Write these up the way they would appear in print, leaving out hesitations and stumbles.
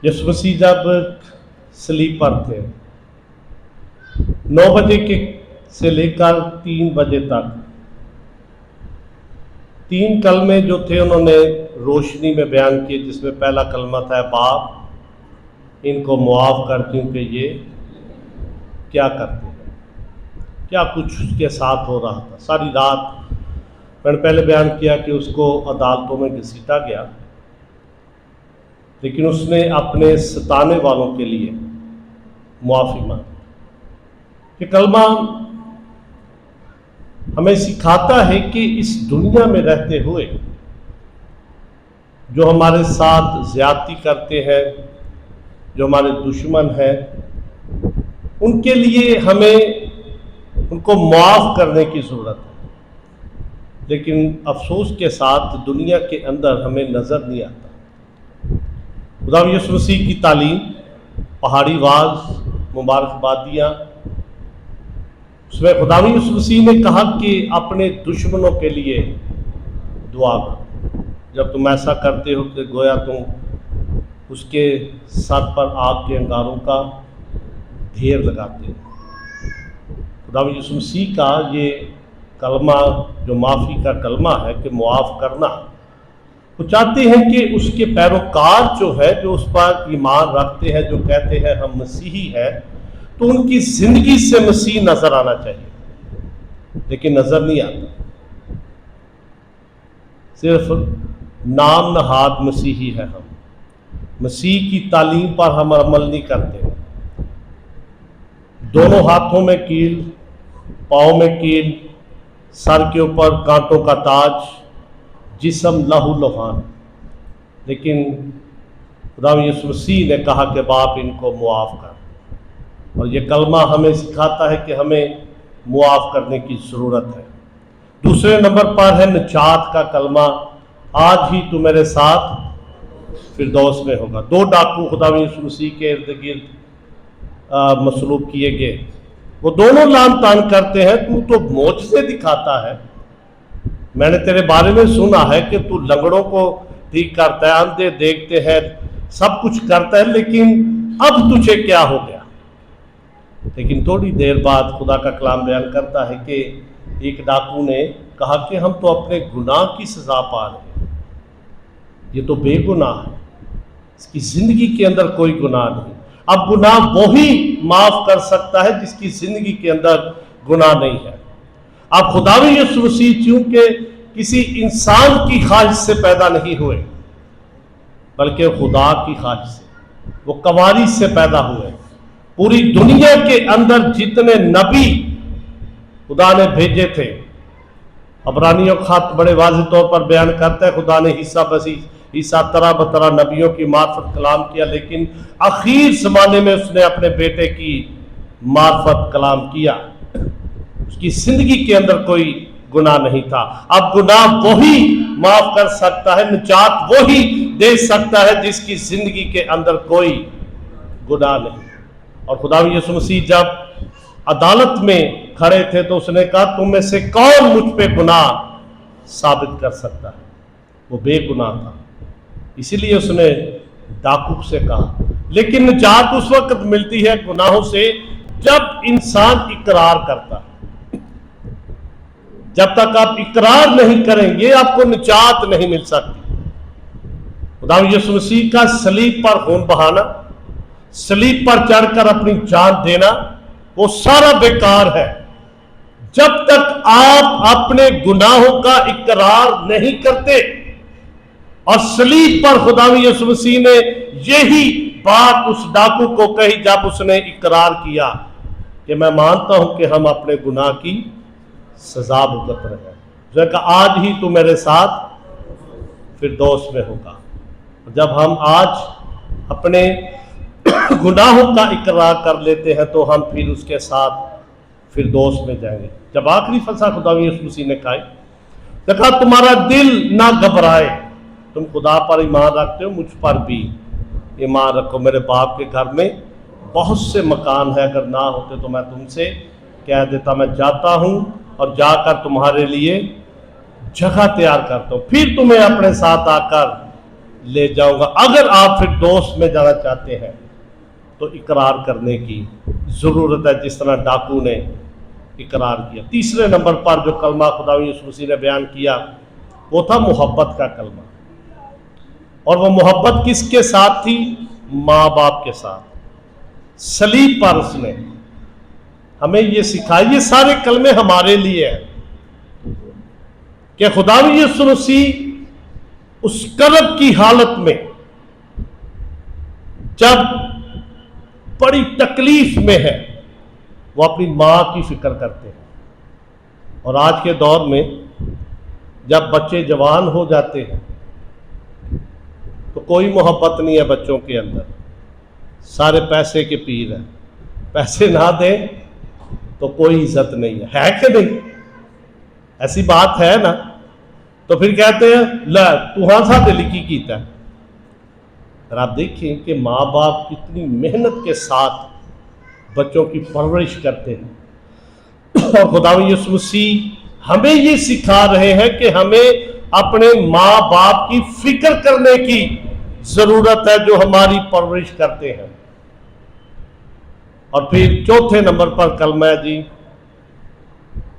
یسوع مسیح جب صلیب پر تھے 9 بجے سے لے کر 3 بجے تک 3 کلمے جو تھے انہوں نے روشنی میں بیان کیے، جس میں پہلا کلمہ تھا باپ ان کو معاف کر کیونکہ یہ کیا کرتے ہیں۔ کیا کچھ اس کے ساتھ ہو رہا تھا ساری رات۔ میں نے پہلے بیان کیا کہ اس کو عدالتوں میں گھسیٹا گیا، لیکن اس نے اپنے ستانے والوں کے لیے معافی مانگی۔ یہ کلمہ ہمیں سکھاتا ہے کہ اس دنیا میں رہتے ہوئے جو ہمارے ساتھ زیادتی کرتے ہیں، جو ہمارے دشمن ہیں، ان کے لیے ہمیں ان کو معاف کرنے کی ضرورت ہے، لیکن افسوس کے ساتھ دنیا کے اندر ہمیں نظر نہیں آتا۔ خدا یسوع مسیح کی تعلیم، پہاڑی واز، مبارک بادیاں، اس میں خدا یسوع مسیح نے کہا کہ اپنے دشمنوں کے لیے دعا کرو۔ جب تم ایسا کرتے ہو کہ گویا تم اس کے سر پر آگ کے انگاروں کا ڈھیر لگاتے ہو۔ خدا یسوع مسیح کا یہ کلمہ جو معافی کا کلمہ ہے کہ معاف کرنا، وہ چاہتے ہیں کہ اس کے پیروکار جو ہے، جو اس پر ایمان رکھتے ہیں، جو کہتے ہیں ہم مسیحی ہیں، تو ان کی زندگی سے مسیح نظر آنا چاہیے، لیکن نظر نہیں آتا۔ صرف نام نہاد مسیحی ہے ہم، مسیح کی تعلیم پر ہم عمل نہیں کرتے۔ دونوں ہاتھوں میں کیل، پاؤں میں کیل، سر کے اوپر کانٹوں کا تاج، جسم لہو لہان، لیکن خدا یسوع مسیح نے کہا کہ باپ ان کو معاف کر۔ اور یہ کلمہ ہمیں سکھاتا ہے کہ ہمیں معاف کرنے کی ضرورت ہے۔ دوسرے نمبر پر ہے نجات کا کلمہ، آج ہی تو میرے ساتھ فردوس میں ہوگا۔ 2 ڈاکو خدا یسوع مسیح کے ارد گرد مصلوب کیے گئے، وہ دونوں لام تان کرتے ہیں تو معجزے دکھاتا ہے، میں نے تیرے بارے میں سنا ہے کہ تو لنگڑوں کو ٹھیک کرتا ہے، اندھے دیکھتے ہیں، سب کچھ کرتا ہے، لیکن اب تجھے کیا ہو گیا؟ لیکن تھوڑی دیر بعد خدا کا کلام بیان کرتا ہے کہ ایک ڈاکو نے کہا کہ ہم تو اپنے گناہ کی سزا پا رہے ہیں، یہ تو بے گناہ ہے، اس کی زندگی کے اندر کوئی گناہ نہیں۔ اب گناہ وہی معاف کر سکتا ہے جس کی زندگی کے اندر گناہ نہیں ہے۔ اب خداوند یسوع مسیح چونکہ کسی انسان کی خواہش سے پیدا نہیں ہوئے، بلکہ خدا کی خواہش سے، وہ کنواری سے پیدا ہوئے۔ پوری دنیا کے اندر جتنے نبی خدا نے بھیجے تھے، عبرانیوں خط بڑے واضح طور پر بیان کرتا ہے خدا نے عیسیٰ طرح بطرح نبیوں کی معرفت کلام کیا، لیکن اخیر زمانے میں اس نے اپنے بیٹے کی معرفت کلام کیا۔ اس کی زندگی کے اندر کوئی گناہ نہیں تھا۔ اب گناہ وہی معاف کر سکتا ہے، نجات وہی دے سکتا ہے جس کی زندگی کے اندر کوئی گناہ نہیں۔ اور خدا یسوع مسیح جب عدالت میں کھڑے تھے تو اس نے کہا تم میں سے کون مجھ پہ گناہ ثابت کر سکتا ہے؟ وہ بے گناہ تھا، اسی لیے اس نے ڈاکو سے کہا۔ لیکن نجات اس وقت ملتی ہے گناہوں سے جب انسان اقرار کرتا ہے۔ جب تک آپ اقرار نہیں کریں گے آپ کو نجات نہیں مل سکتی۔ خدا یسوع مسیح کا صلیب پر خون بہانا، صلیب پر چڑھ کر اپنی جان دینا، وہ سارا بیکار ہے جب تک آپ اپنے گناہوں کا اقرار نہیں کرتے۔ اور صلیب پر خدا یسوع مسیح نے یہی بات اس ڈاکو کو کہی جب اس نے اقرار کیا کہ میں مانتا ہوں کہ ہم اپنے گناہ کی سزا بھگت رہے ہیں۔ جو ہے کہ آج ہی تو میرے ساتھ فردوس میں ہوگا۔ جب ہم آج اپنے گناہوں کا اقرار کر لیتے ہیں تو ہم پھر اس کے ساتھ فردوس میں جائیں گے۔ جب آخری فصح خدا یسوع مسیح نے کہا تمہارا دل نہ گھبرائے، تم خدا پر ایمان رکھتے ہو، مجھ پر بھی ایمان رکھو۔ میرے باپ کے گھر میں بہت سے مکان ہیں، اگر نہ ہوتے تو میں تم سے کہہ دیتا، میں جاتا ہوں اور جا کر تمہارے لیے جگہ تیار کرتا ہوں، پھر تمہیں اپنے ساتھ آ کر لے جاؤں گا۔ اگر آپ پھر دوست میں جانا چاہتے ہیں تو اقرار کرنے کی ضرورت ہے، جس طرح ڈاکو نے اقرار کیا۔ تیسرے نمبر پر جو کلمہ خداوند یسوع مسیح نے بیان کیا وہ تھا محبت کا کلمہ، اور وہ محبت کس کے ساتھ تھی؟ ماں باپ کے ساتھ۔ صلیب پر اس نے ہمیں یہ سکھایا، یہ سارے کلمے ہمارے لیے ہیں کہ خداوند یسوع مسیح اس کرب کی حالت میں جب بڑی تکلیف میں ہے وہ اپنی ماں کی فکر کرتے ہیں۔ اور آج کے دور میں جب بچے جوان ہو جاتے ہیں تو کوئی محبت نہیں ہے بچوں کے اندر، سارے پیسے کے پیر ہیں، پیسے نہ دیں تو کوئی عزت نہیں ہے کہ نہیں؟ ایسی بات ہے نا؟ تو پھر کہتے ہیں لے تو ہاں سا دلی کی کیتا ہے۔ اور آپ دیکھیں کہ ماں باپ کتنی محنت کے ساتھ بچوں کی پرورش کرتے ہیں، اور خداوند یسوع مسیح ہمیں یہ سکھا رہے ہیں کہ ہمیں اپنے ماں باپ کی فکر کرنے کی ضرورت ہے جو ہماری پرورش کرتے ہیں۔ اور پھر چوتھے نمبر پر کلمہ ہے جی،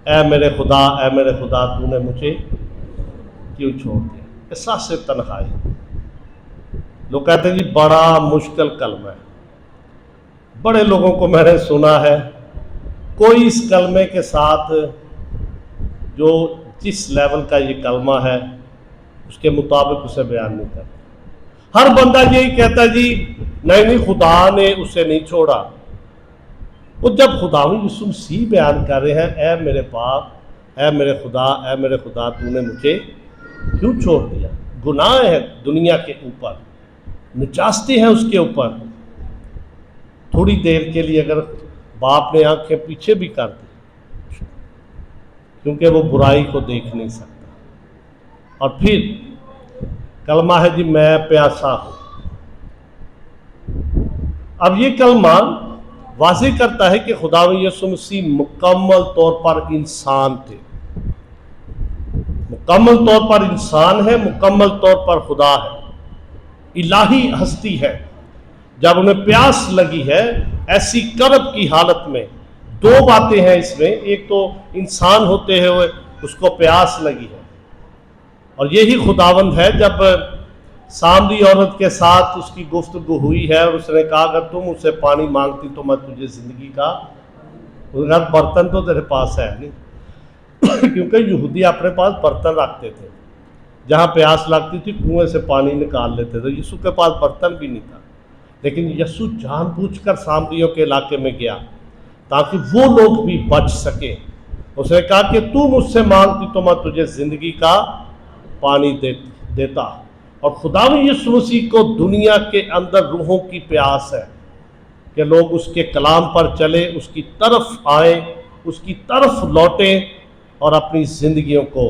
اے میرے خدا، اے میرے خدا تو نے مجھے کیوں چھوڑ دیا؟ احساس تنہائی۔ لوگ کہتے ہیں جی بڑا مشکل کلمہ ہے، بڑے لوگوں کو میں نے سنا ہے کوئی اس کلمے کے ساتھ جو جس لیول کا یہ کلمہ ہے اس کے مطابق اسے بیان نہیں کرتا۔ ہر بندہ یہی کہتا ہے جی نہیں خدا نے اسے نہیں چھوڑا۔ وہ جب خداوند یسوع مسیح بیان کر رہے ہیں اے میرے باپ، اے میرے خدا، اے میرے خدا تو نے مجھے کیوں چھوڑ دیا؟ گناہ ہے دنیا کے اوپر، نجاستی ہے اس کے اوپر۔ تھوڑی دیر کے لیے اگر باپ نے آنکھیں پیچھے بھی کر دی کیونکہ وہ برائی کو دیکھ نہیں سکتا۔ اور پھر کلمہ ہے جی میں پیاسا ہوں۔ اب یہ کلمہ واضح کرتا ہے کہ خداوند یسوع مسیح مکمل طور پر انسان تھے، مکمل طور پر انسان ہے، مکمل طور پر خدا ہے، الہی ہستی ہے۔ جب انہیں پیاس لگی ہے ایسی کرب کی حالت میں، دو باتیں ہیں اس میں، ایک تو انسان ہوتے ہوئے اس کو پیاس لگی ہے، اور یہی خداوند ہے جب سامری عورت کے ساتھ اس کی گفتگو ہوئی ہے اور اس نے کہا اگر تم اس سے پانی مانگتی تو میں تجھے زندگی کا، برتن تو تیرے پاس ہے نہیں کیونکہ یہودی اپنے پاس برتن رکھتے تھے، جہاں پیاس لگتی تھی کنویں سے پانی نکال لیتے تھے، یسوع کے پاس برتن بھی نہیں تھا، لیکن یسوع جان بوجھ کر سامریوں کے علاقے میں گیا تاکہ وہ لوگ بھی بچ سکیں۔ اس نے کہا کہ تو مجھ سے مانگتی تو میں تجھے زندگی کا پانی دیتا۔ اور خداوند یسوع مسیح کو دنیا کے اندر روحوں کی پیاس ہے کہ لوگ اس کے کلام پر چلے، اس کی طرف آئیں، اس کی طرف لوٹیں اور اپنی زندگیوں کو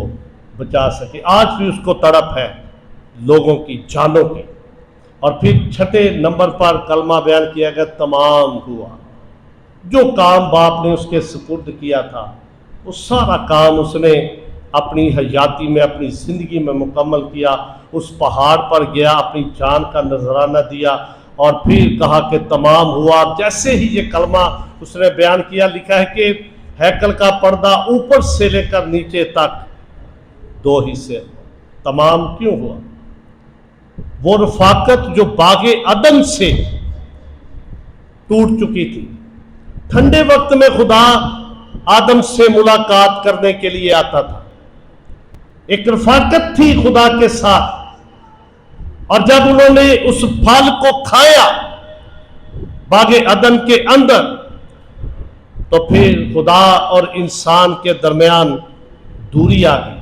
بچا سکیں۔ آج بھی اس کو تڑپ ہے لوگوں کی جانوں کی۔ اور پھر چھٹے نمبر پر کلمہ بیان کیا گیا تمام ہوا۔ جو کام باپ نے اس کے سپرد کیا تھا وہ سارا کام اس نے اپنی حیاتی میں، اپنی زندگی میں مکمل کیا۔ اس پہاڑ پر گیا، اپنی جان کا نذرانہ دیا اور پھر کہا کہ تمام ہوا۔ جیسے ہی یہ کلمہ اس نے بیان کیا، لکھا ہے کہ ہیکل کا پردہ اوپر سے لے کر نیچے تک دو حصے، تمام کیوں ہوا؟ وہ رفاقت جو باغ عدن سے ٹوٹ چکی تھی، ٹھنڈے وقت میں خدا آدم سے ملاقات کرنے کے لیے آتا تھا، ایک رفاقت تھی خدا کے ساتھ، اور جب انہوں نے اس پھل کو کھایا باغ عدن کے اندر تو پھر خدا اور انسان کے درمیان دوری آ گئی۔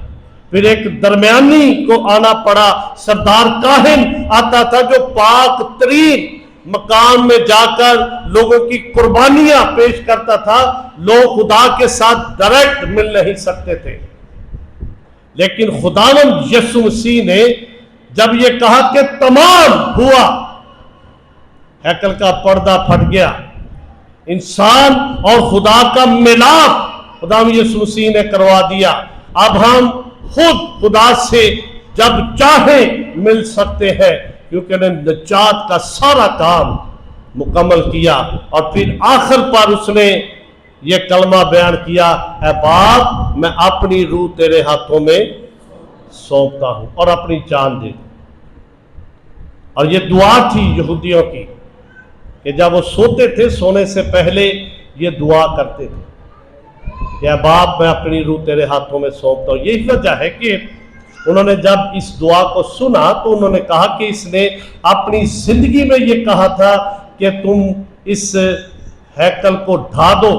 پھر ایک درمیانی کو آنا پڑا، سردار کاہن آتا تھا جو پاک ترین مقام میں جا کر لوگوں کی قربانیاں پیش کرتا تھا۔ لوگ خدا کے ساتھ ڈائریکٹ مل نہیں سکتے تھے، لیکن خداوند یسوع مسیح نے جب یہ کہا کہ تمام ہوا، ہیکل کا پردہ پھٹ گیا، انسان اور خدا کا ملاپ خداوند یسوع مسیح نے کروا دیا۔ اب ہم خود خدا سے جب چاہیں مل سکتے ہیں، کیونکہ انہیں نجات کا سارا کام مکمل کیا۔ اور پھر آخر پر اس نے یہ کلمہ بیان کیا، اے باپ میں اپنی روح تیرے ہاتھوں میں سونپتا ہوں، اور اپنی جان دے دی۔ اور یہ دعا تھی یہودیوں کی کہ جب وہ سوتے تھے، سونے سے پہلے یہ دعا کرتے تھے کہ اے باپ میں اپنی روح تیرے ہاتھوں میں سونپتا ہوں۔ یہی وجہ ہے کہ انہوں نے جب اس دعا کو سنا تو انہوں نے کہا کہ اس نے اپنی زندگی میں یہ کہا تھا کہ تم اس ہیکل کو ڈھا دو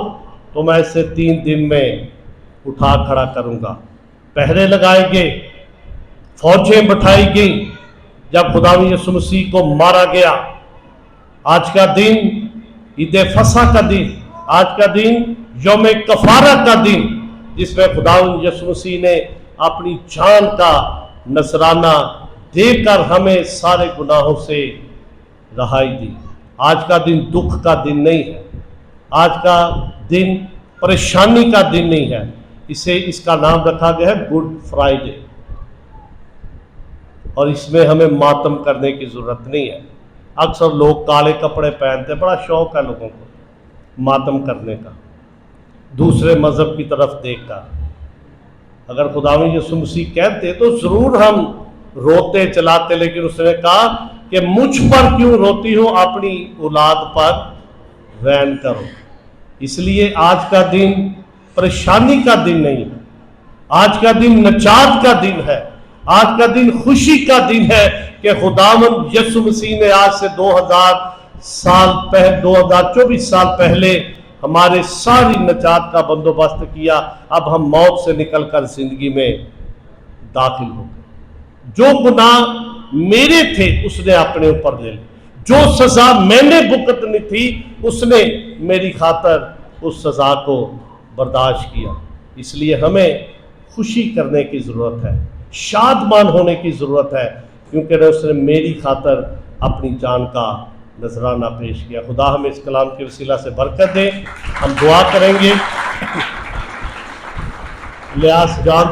تو میں اسے 3 دن میں اٹھا کھڑا کروں گا۔ پہرے لگائے گئے، فوجیں بٹھائی گئیں۔ جب خداوند یسوع مسیح کو مارا گیا، آج کا دن عید فصح کا دن، آج کا دن یوم کفارہ کا دن، جس میں خداوند یسوع مسیح نے اپنی جان کا نذرانہ دے کر ہمیں سارے گناہوں سے رہائی دی۔ آج کا دن دکھ کا دن نہیں ہے، آج کا دن پریشانی کا دن نہیں ہے، اس کا نام رکھا گیا ہے گڈ فرائیڈے۔ اور اس میں ہمیں ماتم کرنے کی ضرورت نہیں ہے۔ اکثر لوگ کالے کپڑے پہنتے ہیں، بڑا شوق ہے لوگوں کو ماتم کرنے کا، دوسرے مذہب کی طرف دیکھ کر۔ اگر خداوند یسوع مسیح کہتے تو ضرور ہم روتے چلاتے، لیکن اس نے کہا کہ مجھ پر کیوں روتی ہو، اپنی اولاد پر رحم کرو۔ اس لیے آج کا دن پریشانی کا دن نہیں ہے، آج کا دن نجات کا دن ہے، آج کا دن خوشی کا دن ہے کہ خداوند یسوع مسیح نے آج سے 2024 سال پہلے ہمارے ساری نجات کا بندوبست کیا۔ اب ہم موت سے نکل کر زندگی میں داخل ہو گئے۔ جو گناہ میرے تھے اس نے اپنے اوپر لے لی، جو سزا میں نے بھگتنی تھی اس نے میری خاطر اس سزا کو برداشت کیا۔ اس لیے ہمیں خوشی کرنے کی ضرورت ہے، شادمان ہونے کی ضرورت ہے، کیونکہ اس نے میری خاطر اپنی جان کا نذرانہ پیش کیا۔ خدا ہمیں اس کلام کے وسیلہ سے برکت دے۔ ہم دعا کریں گے۔ لیاس جان